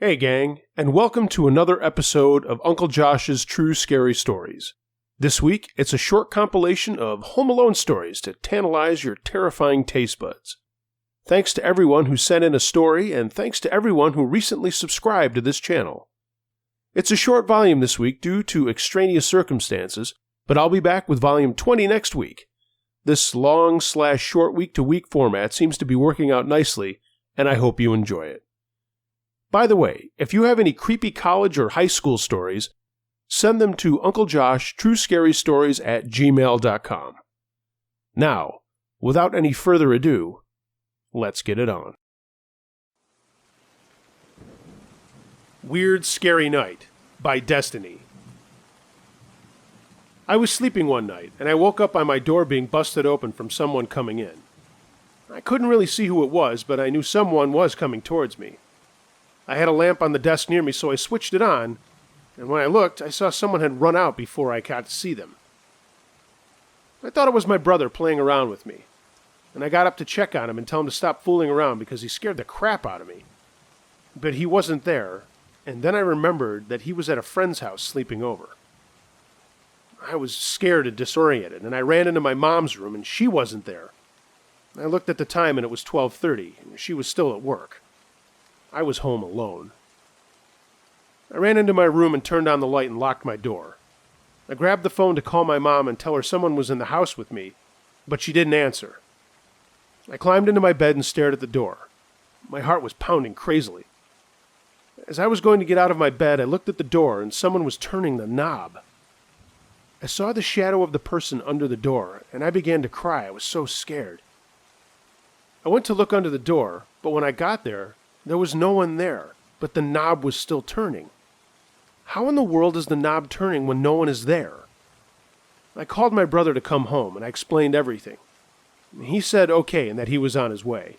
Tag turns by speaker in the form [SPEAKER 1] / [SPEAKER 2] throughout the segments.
[SPEAKER 1] Hey gang, and welcome to another episode of Uncle Josh's True Scary Stories. This week, it's a short compilation of Home Alone stories to tantalize your terrifying taste buds. Thanks to everyone who sent in a story, and thanks to everyone who recently subscribed to this channel. It's a short volume this week due to extraneous circumstances, but I'll be back with volume 20 next week. This long/short week-to-week format seems to be working out nicely, and I hope you enjoy it. By the way, if you have any creepy college or high school stories, send them to unclejoshtruescarystories@gmail.com. Now, without any further ado, let's get it on. Weird Scary Night by Destiny. I was sleeping one night, and I woke up by my door being busted open from someone coming in. I couldn't really see who it was, but I knew someone was coming towards me. I had a lamp on the desk near me, so I switched it on, and when I looked, I saw someone had run out before I got to see them. I thought it was my brother playing around with me, and I got up to check on him and tell him to stop fooling around because he scared the crap out of me. But he wasn't there, and then I remembered that he was at a friend's house sleeping over. I was scared and disoriented, and I ran into my mom's room, and she wasn't there. I looked at the time, and it was 12:30, and she was still at work. I was home alone. I ran into my room and turned on the light and locked my door. I grabbed the phone to call my mom and tell her someone was in the house with me, but she didn't answer. I climbed into my bed and stared at the door. My heart was pounding crazily. As I was going to get out of my bed, I looked at the door and someone was turning the knob. I saw the shadow of the person under the door, and I began to cry. I was so scared. I went to look under the door, but when I got there was no one there, but the knob was still turning. How in the world is the knob turning when no one is there? I called my brother to come home, and I explained everything. He said okay and that he was on his way.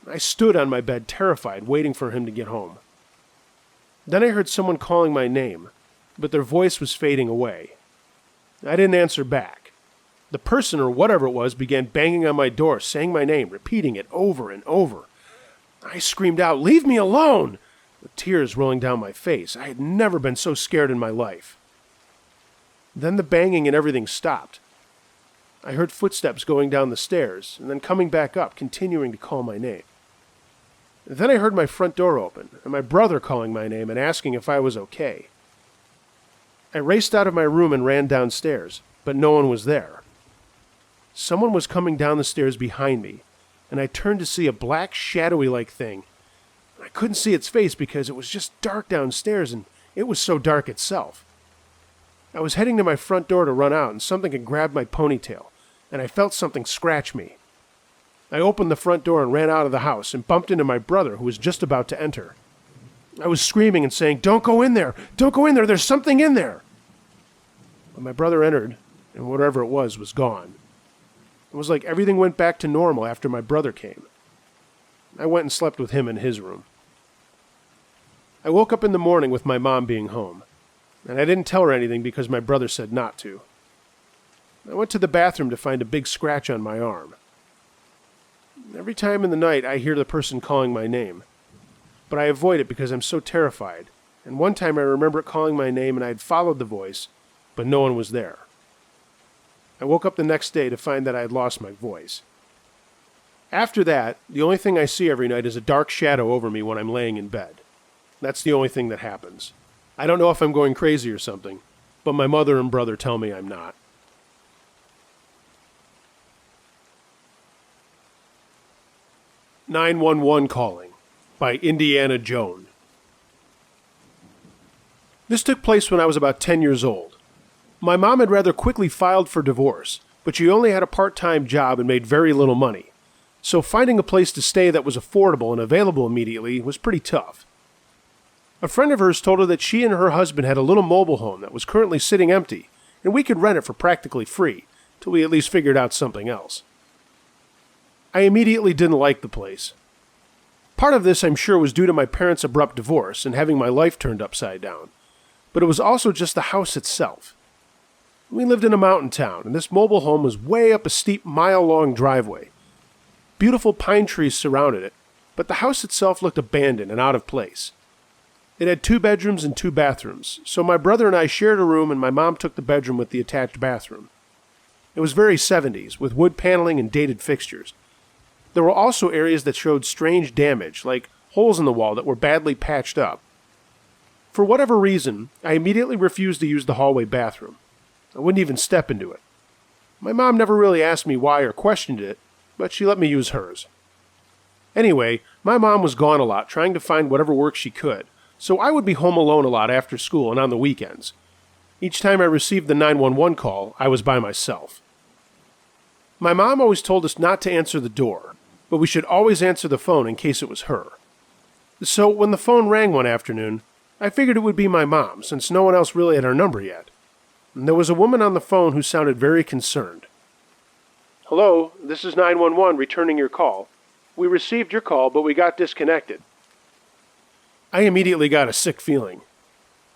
[SPEAKER 1] I stood on my bed terrified, waiting for him to get home. Then I heard someone calling my name, but their voice was fading away. I didn't answer back. The person, or whatever it was, began banging on my door, saying my name, repeating it over and over. I screamed out, "Leave me alone!" with tears rolling down my face. I had never been so scared in my life. Then the banging and everything stopped. I heard footsteps going down the stairs, and then coming back up, continuing to call my name. Then I heard my front door open, and my brother calling my name and asking if I was okay. I raced out of my room and ran downstairs, but no one was there. Someone was coming down the stairs behind me, and I turned to see a black, shadowy-like thing. I couldn't see its face because it was just dark downstairs, and it was so dark itself. I was heading to my front door to run out, and something had grabbed my ponytail, and I felt something scratch me. I opened the front door and ran out of the house and bumped into my brother, who was just about to enter. I was screaming and saying, "Don't go in there! Don't go in there! There's something in there!" But my brother entered, and whatever it was gone. It was like everything went back to normal after my brother came. I went and slept with him in his room. I woke up in the morning with my mom being home, and I didn't tell her anything because my brother said not to. I went to the bathroom to find a big scratch on my arm. Every time in the night I hear the person calling my name, but I avoid it because I'm so terrified, and one time I remember it calling my name and I had followed the voice, but no one was there. I woke up the next day to find that I had lost my voice. After that, the only thing I see every night is a dark shadow over me when I'm laying in bed. That's the only thing that happens. I don't know if I'm going crazy or something, but my mother and brother tell me I'm not. "911 Calling" by Indiana Joan. This took place when I was about 10 years old. My mom had rather quickly filed for divorce, but she only had a part-time job and made very little money. So finding a place to stay that was affordable and available immediately was pretty tough. A friend of hers told her that she and her husband had a little mobile home that was currently sitting empty, and we could rent it for practically free, till we at least figured out something else. I immediately didn't like the place. Part of this, I'm sure, was due to my parents' abrupt divorce and having my life turned upside down, but it was also just the house itself. We lived in a mountain town, and this mobile home was way up a steep mile-long driveway. Beautiful pine trees surrounded it, but the house itself looked abandoned and out of place. It had 2 bedrooms and 2 bathrooms, so my brother and I shared a room and my mom took the bedroom with the attached bathroom. It was very 70s, with wood paneling and dated fixtures. There were also areas that showed strange damage, like holes in the wall that were badly patched up. For whatever reason, I immediately refused to use the hallway bathroom. I wouldn't even step into it. My mom never really asked me why or questioned it, but she let me use hers. Anyway, my mom was gone a lot trying to find whatever work she could, so I would be home alone a lot after school and on the weekends. Each time I received the 911 call, I was by myself. My mom always told us not to answer the door, but we should always answer the phone in case it was her. So when the phone rang one afternoon, I figured it would be my mom, since no one else really had our number yet. And there was a woman on the phone who sounded very concerned. "Hello, this is 911 returning your call. We received your call, but we got disconnected." I immediately got a sick feeling.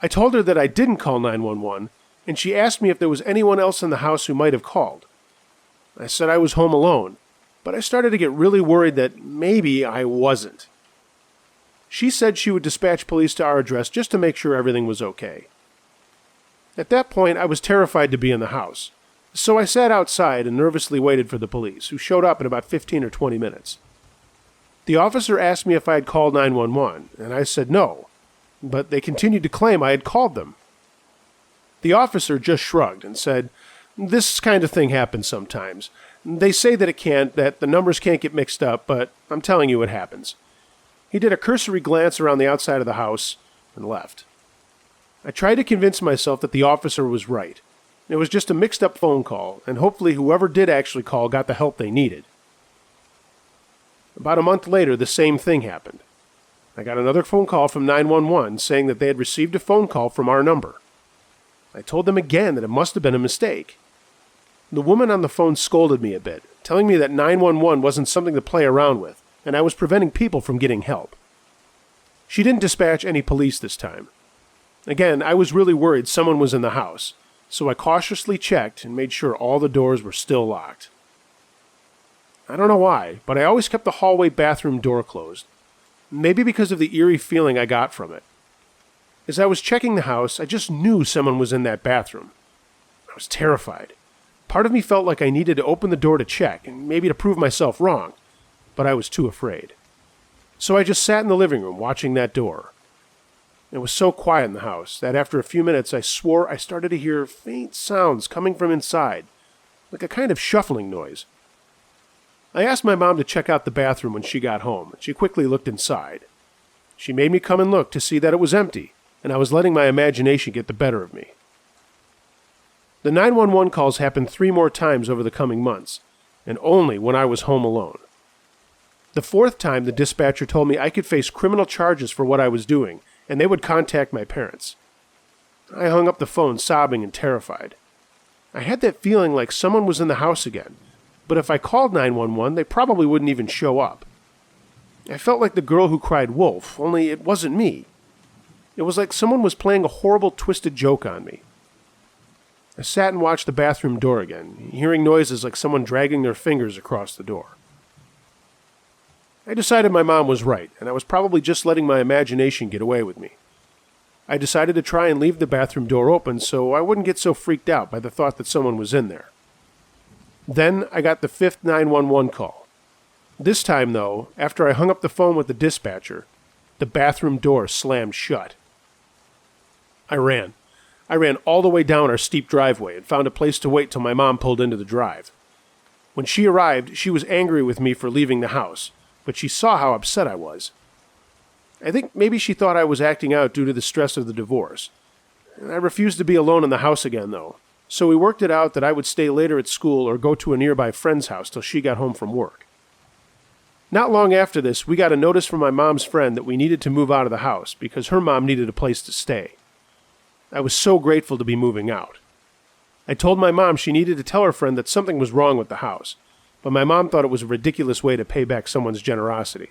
[SPEAKER 1] I told her that I didn't call 911, and she asked me if there was anyone else in the house who might have called. I said I was home alone, but I started to get really worried that maybe I wasn't. She said she would dispatch police to our address just to make sure everything was okay. At that point, I was terrified to be in the house, so I sat outside and nervously waited for the police, who showed up in about 15 or 20 minutes. The officer asked me if I had called 911, and I said no, but they continued to claim I had called them. The officer just shrugged and said, "This kind of thing happens sometimes. They say that it can't, that the numbers can't get mixed up, but I'm telling you it happens." He did a cursory glance around the outside of the house and left. I tried to convince myself that the officer was right. It was just a mixed-up phone call, and hopefully whoever did actually call got the help they needed. About a month later, the same thing happened. I got another phone call from 911 saying that they had received a phone call from our number. I told them again that it must have been a mistake. The woman on the phone scolded me a bit, telling me that 911 wasn't something to play around with, and I was preventing people from getting help. She didn't dispatch any police this time. Again, I was really worried someone was in the house, so I cautiously checked and made sure all the doors were still locked. I don't know why, but I always kept the hallway bathroom door closed. Maybe because of the eerie feeling I got from it. As I was checking the house, I just knew someone was in that bathroom. I was terrified. Part of me felt like I needed to open the door to check, and maybe to prove myself wrong, but I was too afraid. So I just sat in the living room watching that door. It was so quiet in the house that after a few minutes I swore I started to hear faint sounds coming from inside, like a kind of shuffling noise. I asked my mom to check out the bathroom when she got home, and she quickly looked inside. She made me come and look to see that it was empty, and I was letting my imagination get the better of me. The 911 calls happened 3 more times over the coming months, and only when I was home alone. The 4th time, the dispatcher told me I could face criminal charges for what I was doing, and they would contact my parents. I hung up the phone sobbing and terrified. I had that feeling like someone was in the house again, but if I called 911, they probably wouldn't even show up. I felt like the girl who cried wolf, only it wasn't me. It was like someone was playing a horrible, twisted joke on me. I sat and watched the bathroom door again, hearing noises like someone dragging their fingers across the door. I decided my mom was right, and I was probably just letting my imagination get away with me. I decided to try and leave the bathroom door open so I wouldn't get so freaked out by the thought that someone was in there. Then I got the 5th 911 call. This time, though, after I hung up the phone with the dispatcher, the bathroom door slammed shut. I ran. I ran all the way down our steep driveway and found a place to wait till my mom pulled into the drive. When she arrived, she was angry with me for leaving the house, but she saw how upset I was. I think maybe she thought I was acting out due to the stress of the divorce. I refused to be alone in the house again, though, so we worked it out that I would stay later at school or go to a nearby friend's house till she got home from work. Not long after this, we got a notice from my mom's friend that we needed to move out of the house because her mom needed a place to stay. I was so grateful to be moving out. I told my mom she needed to tell her friend that something was wrong with the house, but my mom thought it was a ridiculous way to pay back someone's generosity.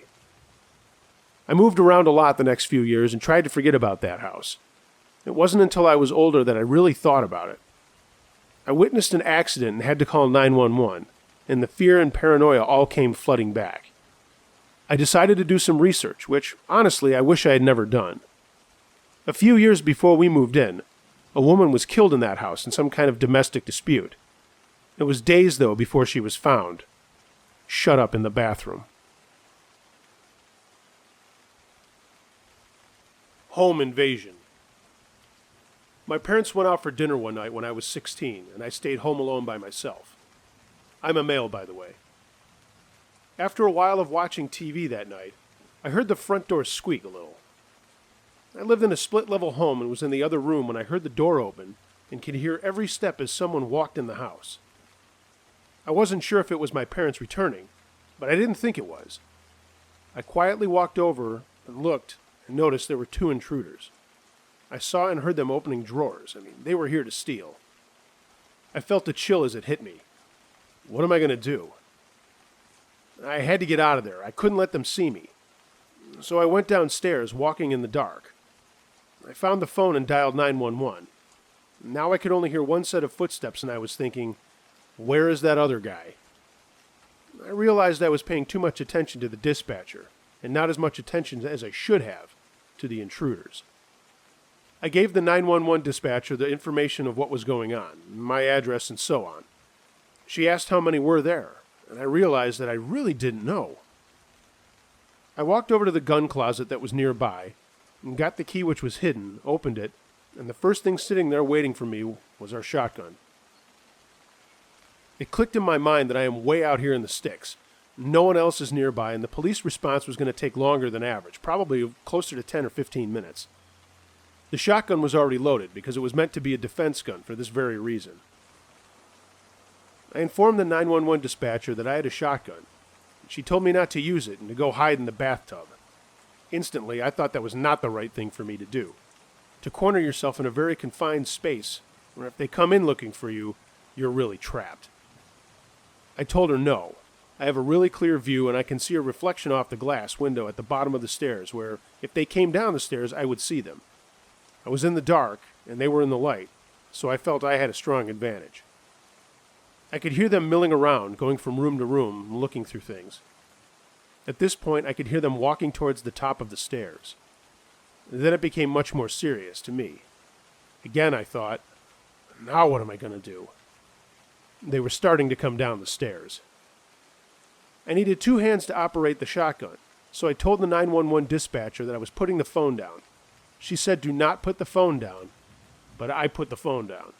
[SPEAKER 1] I moved around a lot the next few years and tried to forget about that house. It wasn't until I was older that I really thought about it. I witnessed an accident and had to call 911, and the fear and paranoia all came flooding back. I decided to do some research, which, honestly, I wish I had never done. A few years before we moved in, a woman was killed in that house in some kind of domestic dispute. It was days, though, before she was found, shut up in the bathroom. Home invasion. My parents went out for dinner one night when I was 16, and I stayed home alone by myself. I'm a male, by the way. After a while of watching TV that night, I heard the front door squeak a little. I lived in a split-level home and was in the other room when I heard the door open and could hear every step as someone walked in the house. I wasn't sure if it was my parents returning, but I didn't think it was. I quietly walked over and looked and noticed there were 2 intruders. I saw and heard them opening drawers. They were here to steal. I felt a chill as it hit me. What am I going to do? I had to get out of there. I couldn't let them see me. So I went downstairs, walking in the dark. I found the phone and dialed 911. Now I could only hear one set of footsteps, and I was thinking, where is that other guy? I realized I was paying too much attention to the dispatcher, and not as much attention as I should have to the intruders. I gave the 911 dispatcher the information of what was going on, my address and so on. She asked how many were there, and I realized that I really didn't know. I walked over to the gun closet that was nearby, and got the key which was hidden, opened it, and the first thing sitting there waiting for me was our shotgun. It clicked in my mind that I am way out here in the sticks. No one else is nearby, and the police response was going to take longer than average, probably closer to 10 or 15 minutes. The shotgun was already loaded because it was meant to be a defense gun for this very reason. I informed the 911 dispatcher that I had a shotgun. She told me not to use it and to go hide in the bathtub. Instantly, I thought that was not the right thing for me to do. To corner yourself in a very confined space, where if they come in looking for you, you're really trapped. I told her no. I have a really clear view and I can see a reflection off the glass window at the bottom of the stairs where, if they came down the stairs, I would see them. I was in the dark, and they were in the light, so I felt I had a strong advantage. I could hear them milling around, going from room to room, looking through things. At this point, I could hear them walking towards the top of the stairs. Then it became much more serious to me. Again, I thought, now what am I going to do? They were starting to come down the stairs. I needed 2 hands to operate the shotgun, so I told the 911 dispatcher that I was putting the phone down. She said, do not put the phone down, but I put the phone down.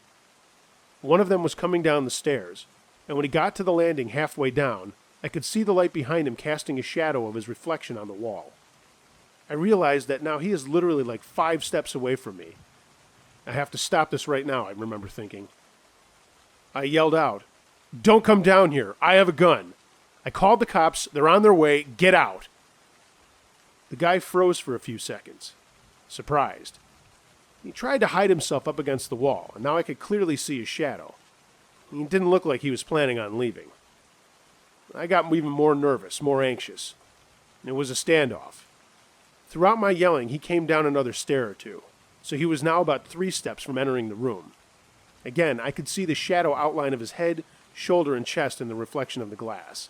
[SPEAKER 1] One of them was coming down the stairs, and when he got to the landing halfway down, I could see the light behind him casting a shadow of his reflection on the wall. I realized that now he is literally like 5 steps away from me. I have to stop this right now, I remember thinking. I yelled out, don't come down here, I have a gun. I called the cops, they're on their way, get out. The guy froze for a few seconds, surprised. He tried to hide himself up against the wall, and now I could clearly see his shadow. He didn't look like he was planning on leaving. I got even more nervous, more anxious. It was a standoff. Throughout my yelling, he came down another stair or 2, so he was now about 3 steps from entering the room. Again, I could see the shadow outline of his head, shoulder, and chest in the reflection of the glass.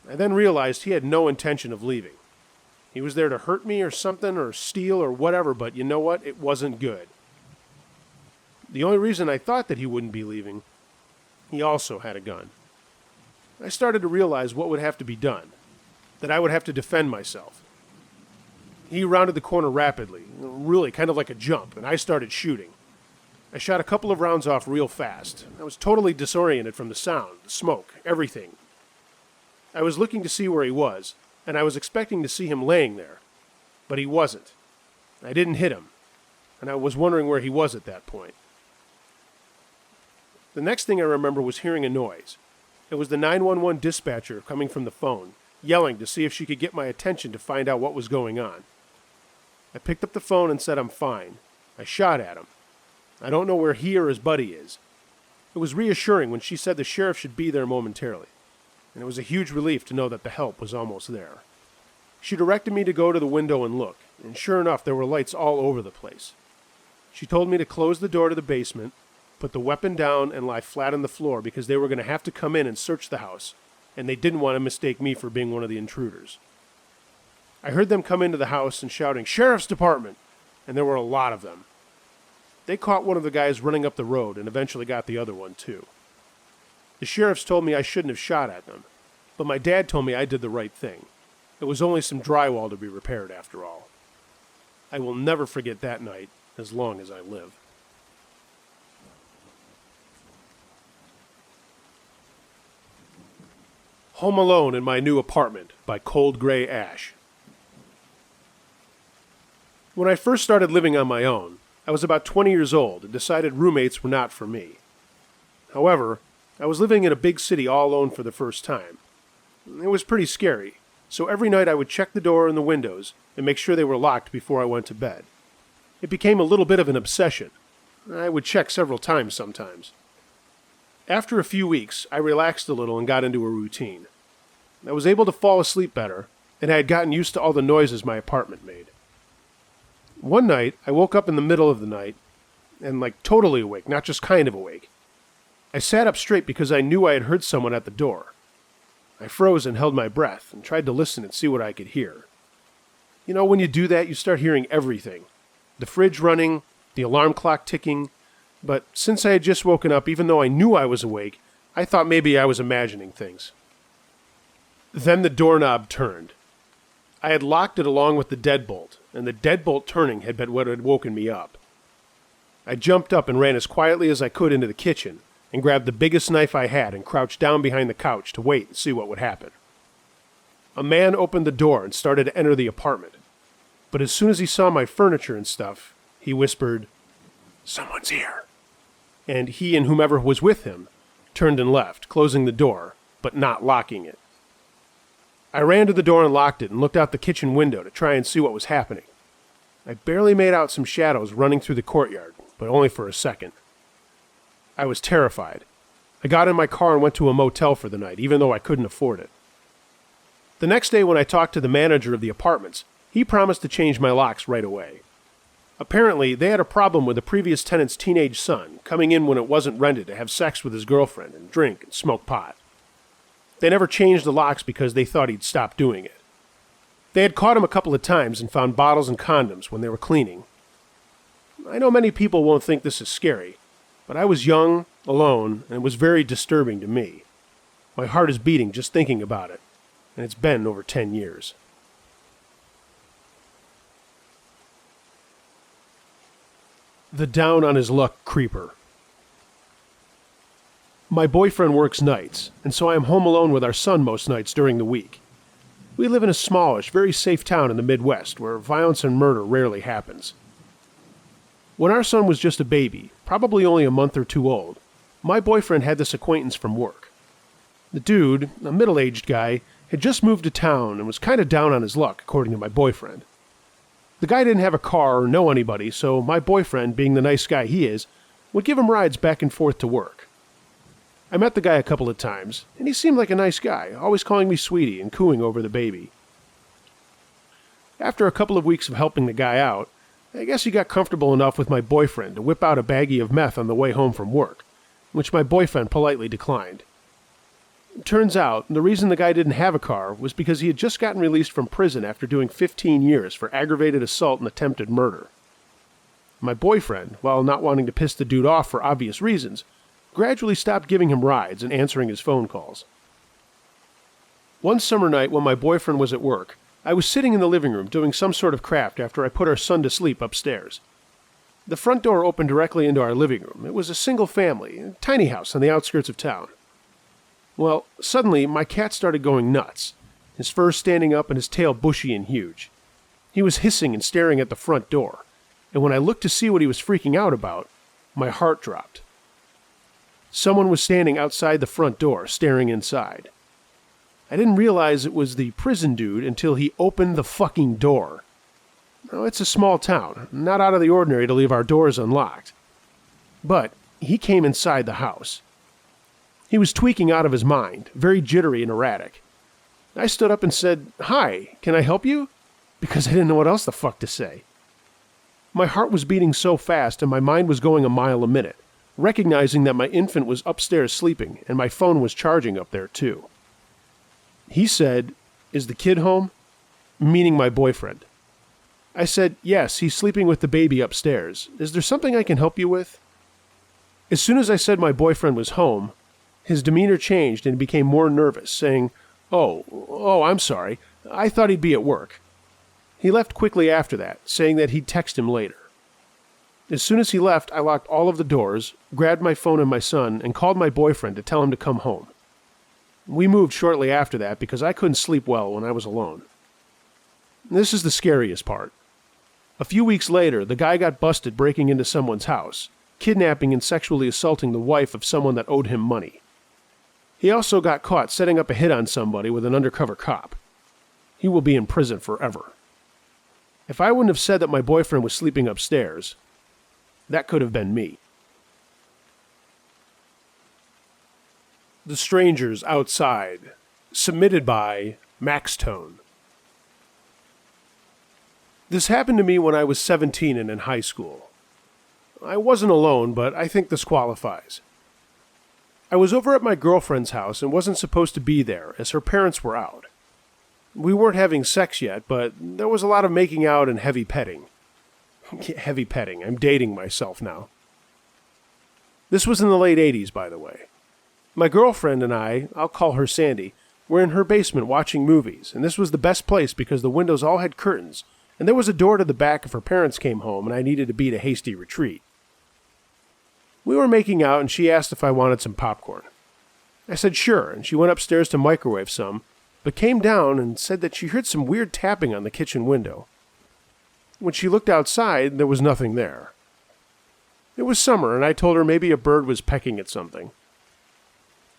[SPEAKER 1] I then realized he had no intention of leaving. He was there to hurt me or something, or steal or whatever, but you know what? It wasn't good. The only reason I thought that he wouldn't be leaving, he also had a gun. I started to realize what would have to be done, that I would have to defend myself. He rounded the corner rapidly, really kind of like a jump, and I started shooting. I shot a couple of rounds off real fast. I was totally disoriented from the sound, the smoke, everything. I was looking to see where he was, and I was expecting to see him laying there. But he wasn't. I didn't hit him, and I was wondering where he was at that point. The next thing I remember was hearing a noise. It was the 911 dispatcher coming from the phone, yelling to see if she could get my attention to find out what was going on. I picked up the phone and said I'm fine. I shot at him. I don't know where he or his buddy is. It was reassuring when she said the sheriff should be there momentarily, and it was a huge relief to know that the help was almost there. She directed me to go to the window and look, and sure enough, there were lights all over the place. She told me to close the door to the basement, put the weapon down, and lie flat on the floor because they were going to have to come in and search the house, and they didn't want to mistake me for being one of the intruders. I heard them come into the house and shouting, "Sheriff's Department!" and there were a lot of them. They caught one of the guys running up the road and eventually got the other one, too. The sheriffs told me I shouldn't have shot at them, but my dad told me I did the right thing. It was only some drywall to be repaired after all. I will never forget that night as long as I live. Home Alone in My New Apartment by Cold Gray Ash. When I first started living on my own, I was about 20 years old and decided roommates were not for me. However, I was living in a big city all alone for the first time. It was pretty scary, so every night I would check the door and the windows and make sure they were locked before I went to bed. It became a little bit of an obsession. I would check several times sometimes. After a few weeks, I relaxed a little and got into a routine. I was able to fall asleep better, and I had gotten used to all the noises my apartment made. One night, I woke up in the middle of the night, and totally awake, not just kind of awake. I sat up straight because I knew I had heard someone at the door. I froze and held my breath and tried to listen and see what I could hear. You know, when you do that, you start hearing everything. The fridge running, the alarm clock ticking. But since I had just woken up, even though I knew I was awake, I thought maybe I was imagining things. Then the doorknob turned. I had locked it along with the deadbolt, and the deadbolt turning had been what had woken me up. I jumped up and ran as quietly as I could into the kitchen, and grabbed the biggest knife I had and crouched down behind the couch to wait and see what would happen. A man opened the door and started to enter the apartment, but as soon as he saw my furniture and stuff, he whispered, "Someone's here." And he and whomever was with him turned and left, closing the door, but not locking it. I ran to the door and locked it and looked out the kitchen window to try and see what was happening. I barely made out some shadows running through the courtyard, but only for a second. I was terrified. I got in my car and went to a motel for the night, even though I couldn't afford it. The next day when I talked to the manager of the apartments, he promised to change my locks right away. Apparently, they had a problem with the previous tenant's teenage son coming in when it wasn't rented to have sex with his girlfriend and drink and smoke pot. They never changed the locks because they thought he'd stop doing it. They had caught him a couple of times and found bottles and condoms when they were cleaning. I know many people won't think this is scary, but I was young, alone, and it was very disturbing to me. My heart is beating just thinking about it, and it's been over 10 years. The down-on-his-luck creeper. My boyfriend works nights, and so I am home alone with our son most nights during the week. We live in a smallish, very safe town in the Midwest where violence and murder rarely happens. When our son was just a baby, probably only a month or two old, my boyfriend had this acquaintance from work. The dude, a middle-aged guy, had just moved to town and was kind of down on his luck, according to my boyfriend. The guy didn't have a car or know anybody, so my boyfriend, being the nice guy he is, would give him rides back and forth to work. I met the guy a couple of times, and he seemed like a nice guy, always calling me sweetie and cooing over the baby. After a couple of weeks of helping the guy out, I guess he got comfortable enough with my boyfriend to whip out a baggie of meth on the way home from work, which my boyfriend politely declined. It turns out, the reason the guy didn't have a car was because he had just gotten released from prison after doing 15 years for aggravated assault and attempted murder. My boyfriend, while not wanting to piss the dude off for obvious reasons, gradually stopped giving him rides and answering his phone calls. One summer night when my boyfriend was at work, I was sitting in the living room doing some sort of craft after I put our son to sleep upstairs. The front door opened directly into our living room. It was a single family, a tiny house on the outskirts of town. Well, suddenly my cat started going nuts, his fur standing up and his tail bushy and huge. He was hissing and staring at the front door, and when I looked to see what he was freaking out about, my heart dropped. Someone was standing outside the front door, staring inside. I didn't realize it was the prison dude until he opened the fucking door. Now, it's a small town, not out of the ordinary to leave our doors unlocked. But he came inside the house. He was tweaking out of his mind, very jittery and erratic. I stood up and said, "Hi, can I help you?" Because I didn't know what else the fuck to say. My heart was beating so fast and my mind was going a mile a minute, recognizing that my infant was upstairs sleeping and my phone was charging up there too. He said, "Is the kid home?" Meaning my boyfriend. I said, "Yes, he's sleeping with the baby upstairs. Is there something I can help you with?" As soon as I said my boyfriend was home, his demeanor changed and he became more nervous, saying, Oh, I'm sorry. I thought he'd be at work." He left quickly after that, saying that he'd text him later. As soon as he left, I locked all of the doors, grabbed my phone and my son, and called my boyfriend to tell him to come home. We moved shortly after that because I couldn't sleep well when I was alone. This is the scariest part. A few weeks later, the guy got busted breaking into someone's house, kidnapping and sexually assaulting the wife of someone that owed him money. He also got caught setting up a hit on somebody with an undercover cop. He will be in prison forever. If I wouldn't have said that my boyfriend was sleeping upstairs, that could have been me. The Strangers Outside, submitted by Max Tone. This happened to me when I was 17 and in high school. I wasn't alone, but I think this qualifies. I was over at my girlfriend's house and wasn't supposed to be there, as her parents were out. We weren't having sex yet, but there was a lot of making out and heavy petting. Heavy petting, I'm dating myself now. This was in the late 80s, by the way. My girlfriend and I'll call her Sandy, were in her basement watching movies, and this was the best place because the windows all had curtains, and there was a door to the back if her parents came home and I needed to beat a hasty retreat. We were making out and she asked if I wanted some popcorn. I said sure, and she went upstairs to microwave some, but came down and said that she heard some weird tapping on the kitchen window. When she looked outside, there was nothing there. It was summer, and I told her maybe a bird was pecking at something.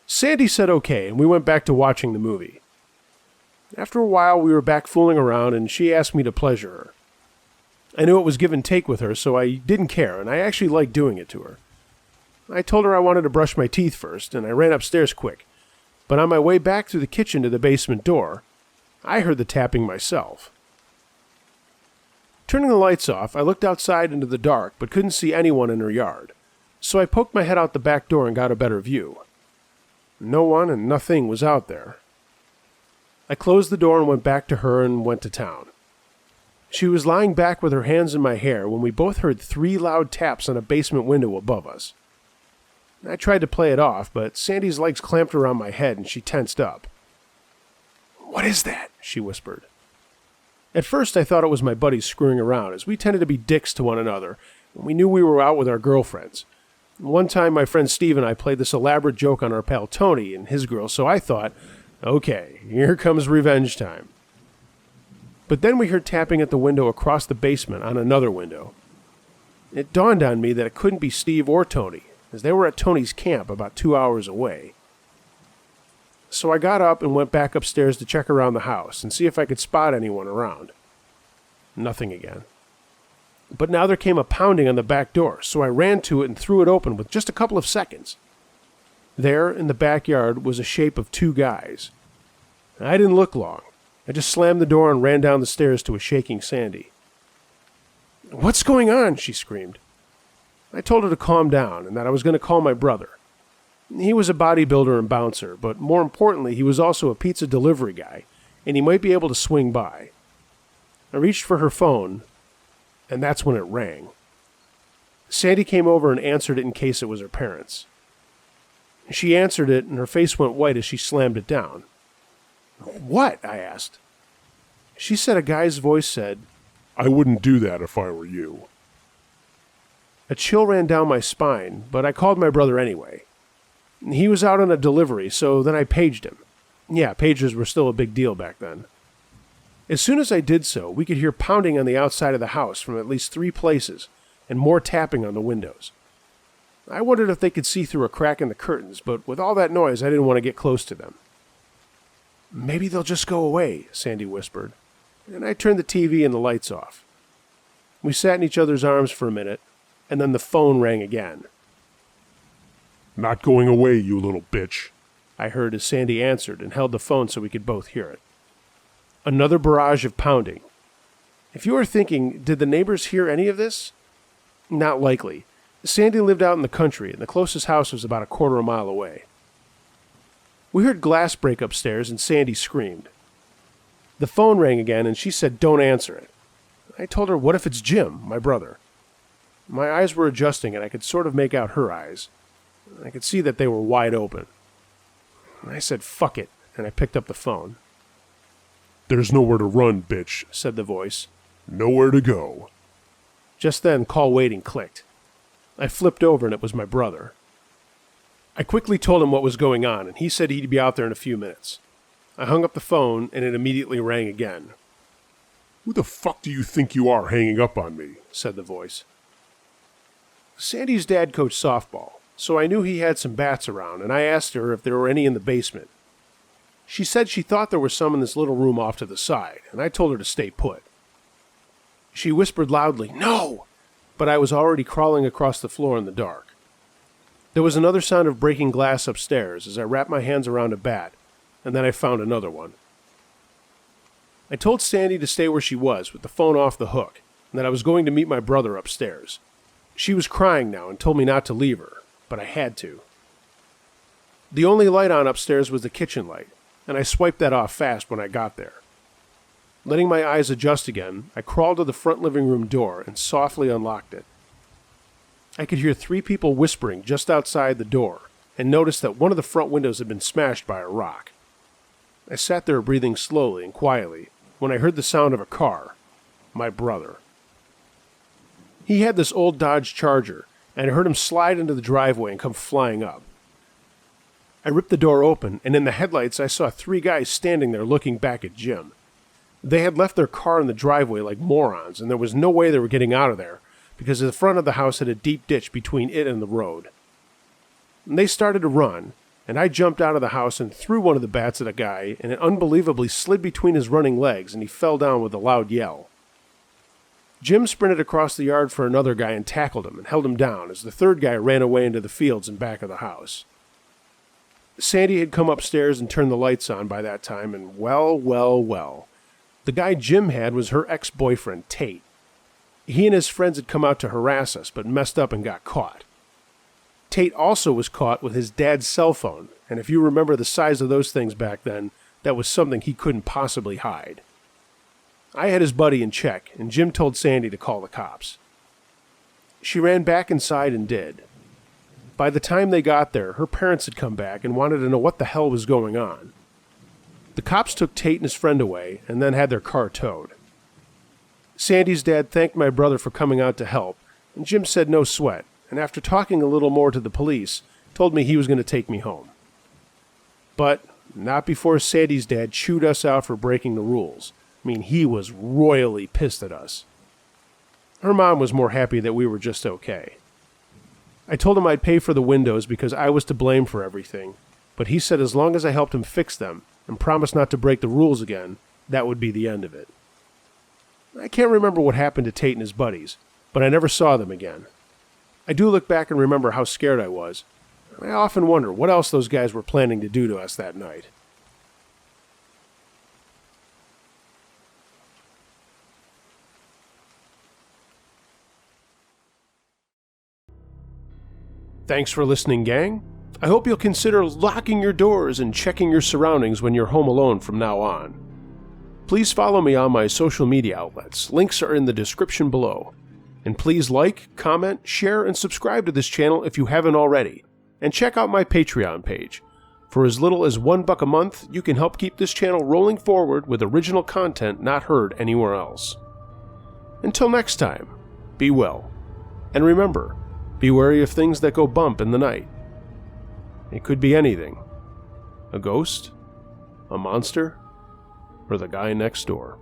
[SPEAKER 1] Sandy said okay, and we went back to watching the movie. After a while, we were back fooling around, and she asked me to pleasure her. I knew it was give and take with her, so I didn't care, and I actually liked doing it to her. I told her I wanted to brush my teeth first, and I ran upstairs quick. But on my way back through the kitchen to the basement door, I heard the tapping myself. Turning the lights off, I looked outside into the dark, but couldn't see anyone in her yard. So I poked my head out the back door and got a better view. No one and nothing was out there. I closed the door and went back to her and went to town. She was lying back with her hands in my hair when we both heard 3 loud taps on a basement window above us. I tried to play it off, but Sandy's legs clamped around my head and she tensed up. "What is that?" she whispered. At first I thought it was my buddies screwing around, as we tended to be dicks to one another, and we knew we were out with our girlfriends. One time my friend Steve and I played this elaborate joke on our pal Tony and his girl, so I thought, okay, here comes revenge time. But then we heard tapping at the window across the basement on another window. It dawned on me that it couldn't be Steve or Tony, as they were at Tony's camp about 2 hours away. So I got up and went back upstairs to check around the house and see if I could spot anyone around. Nothing again. But now there came a pounding on the back door, so I ran to it and threw it open with just a couple of seconds. There, in the backyard, was a shape of 2 guys. I didn't look long. I just slammed the door and ran down the stairs to a shaking Sandy. "What's going on?" she screamed. I told her to calm down and that I was going to call my brother. He was a bodybuilder and bouncer, but more importantly, he was also a pizza delivery guy, and he might be able to swing by. I reached for her phone, and that's when it rang. Sandy came over and answered it in case it was her parents. She answered it, and her face went white as she slammed it down. "What?" I asked. She said a guy's voice said,
[SPEAKER 2] "I wouldn't do that if I were you."
[SPEAKER 1] A chill ran down my spine, but I called my brother anyway. He was out on a delivery, so then I paged him. Yeah, pagers were still a big deal back then. As soon as I did so, we could hear pounding on the outside of the house from at least 3 places, and more tapping on the windows. I wondered if they could see through a crack in the curtains, but with all that noise, I didn't want to get close to them. "Maybe they'll just go away," Sandy whispered, and I turned the TV and the lights off. We sat in each other's arms for a minute, and then the phone rang again.
[SPEAKER 2] "Not going away, you little bitch,"
[SPEAKER 1] I heard as Sandy answered and held the phone so we could both hear it. Another barrage of pounding. If you are thinking, did the neighbors hear any of this? Not likely. Sandy lived out in the country, and the closest house was about a quarter of a mile away. We heard glass break upstairs, and Sandy screamed. The phone rang again, and she said, "Don't answer it." I told her, what if it's Jim, my brother? My eyes were adjusting, and I could sort of make out her eyes. I could see that they were wide open. I said, fuck it, and I picked up the phone.
[SPEAKER 2] There's nowhere to run, bitch,
[SPEAKER 1] said the voice.
[SPEAKER 2] Nowhere to go.
[SPEAKER 1] Just then, call waiting clicked. I flipped over, and it was my brother. I quickly told him what was going on, and he said he'd be out there in a few minutes. I hung up the phone, and it immediately rang again.
[SPEAKER 2] Who the fuck do you think you are hanging up on me?
[SPEAKER 1] Said the voice. Sandy's dad coached softball, so I knew he had some bats around, and I asked her if there were any in the basement. She said she thought there were some in this little room off to the side, and I told her to stay put. She whispered loudly, "No!" but I was already crawling across the floor in the dark. There was another sound of breaking glass upstairs as I wrapped my hands around a bat, and then I found another one. I told Sandy to stay where she was with the phone off the hook, and that I was going to meet my brother upstairs. She was crying now and told me not to leave her, but I had to. The only light on upstairs was the kitchen light, and I swiped that off fast when I got there. Letting my eyes adjust again, I crawled to the front living room door and softly unlocked it. I could hear 3 people whispering just outside the door, and noticed that one of the front windows had been smashed by a rock. I sat there breathing slowly and quietly when I heard the sound of a car. My brother. He had this old Dodge Charger, and I heard him slide into the driveway and come flying up. I ripped the door open, and in the headlights I saw 3 guys standing there looking back at Jim. They had left their car in the driveway like morons, and there was no way they were getting out of there, because the front of the house had a deep ditch between it and the road. And they started to run, and I jumped out of the house and threw one of the bats at a guy, and it unbelievably slid between his running legs, and he fell down with a loud yell. Jim sprinted across the yard for another guy and tackled him and held him down as the third guy ran away into the fields in back of the house. Sandy had come upstairs and turned the lights on by that time, and well, the guy Jim had was her ex-boyfriend, Tate. He and his friends had come out to harass us, but messed up and got caught. Tate also was caught with his dad's cell phone, and if you remember the size of those things back then, that was something he couldn't possibly hide. I had his buddy in check, and Jim told Sandy to call the cops. She ran back inside and did. By the time they got there, her parents had come back and wanted to know what the hell was going on. The cops took Tate and his friend away, and then had their car towed. Sandy's dad thanked my brother for coming out to help, and Jim said no sweat, and after talking a little more to the police, told me he was going to take me home. But not before Sandy's dad chewed us out for breaking the rules. I mean, he was royally pissed at us. Her mom was more happy that we were just okay. I told him I'd pay for the windows because I was to blame for everything, but he said as long as I helped him fix them and promised not to break the rules again, that would be the end of it. I can't remember what happened to Tate and his buddies, but I never saw them again. I do look back and remember how scared I was. I often wonder what else those guys were planning to do to us that night. Thanks for listening, gang. I hope you'll consider locking your doors and checking your surroundings when you're home alone from now on. Please follow me on my social media outlets. Links are in the description below. And please like, comment, share, and subscribe to this channel if you haven't already. And check out my Patreon page. For as little as $1 a month, you can help keep this channel rolling forward with original content not heard anywhere else. Until next time, be well. And remember, be wary of things that go bump in the night. It could be anything. A ghost? A monster? Or the guy next door.